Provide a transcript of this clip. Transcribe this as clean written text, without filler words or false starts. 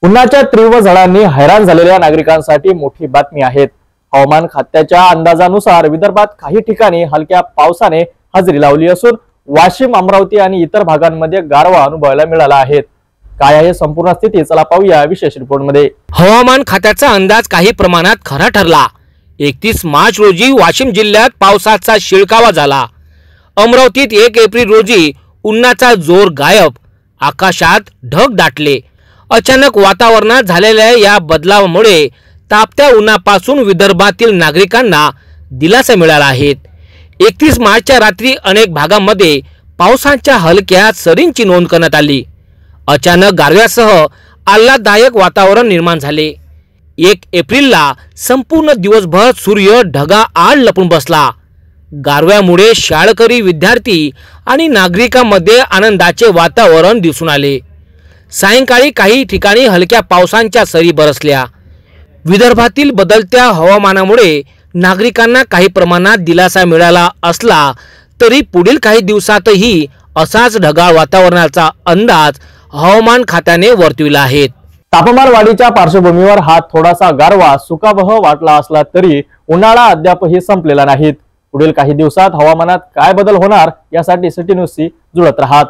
उन्हाच्या तीव्र झळांनी हैराण झालेल्या नागरिकांसाठी मोठी बातमी आहे। हवामान खात्याच्या अंदाजानुसार विदर्भात काही ठिकाणी हलक्या पावसाने हजेरी लावली असून वाशिम, अमरावती आणि इतर भागांमध्ये गारवा अनुभवायला मिळाला आहे। काय आहे संपूर्ण स्थिती, चला पाहूया विशेष रिपोर्ट मध्ये। हवामान खात्याचा अंदाज काही प्रमाणात खरा ठरला। 31 मार्च रोजी वाशिम जिल्ह्यात पावसाचा शिळकावा झाला। अमरावतीत 1 एप्रिल रोजी उन्हाचा जोर गायब, आकाशात ढग दाटले। अचानक वातावरणात झालेल्या या बदलावामुळे तापत्या उन्हापासून विदर्भातील नागरिकांना दिलासा मिळाला आहे। 31 मार्चच्या रात्री अनेक भागांमध्ये पावसाच्या हलक्या सरींची नोंद करण्यात आली। अचानक गारव्यासह आल्हाददायक वातावरण निर्माण झाले। 1 एप्रिलला संपूर्ण दिवसभर सूर्य ढगाआड लपून बसला। गारव्यामुळे शाळकरी, विद्यार्थी आणि नागरिकांमध्ये आनंदाचे वातावरण दिसून आले। सायंकाळी काही ठिकाणी हलक्या पावसाच्या सरी बरसल्या। विदर्भातील बदलत्या हवामानामुळे नागरिकांना काही प्रमाणात दिलासा मिळाला असला तरी पुढील काही दिवसातही असाच ढगाळ वातावरणाचा अंदाज हवामान खात्याने वर्तविला आहे। तापमान वाढीच्या पार्श्वभूमीवर हा थोडासा गारवा सुखावह वाटला असला तरी उन्हाळा अद्यापही संपलेला नाही। पुढील काही दिवसात हवामानात काय बदल होणार यासाठी सिटी न्यूजशी जुळत राहा।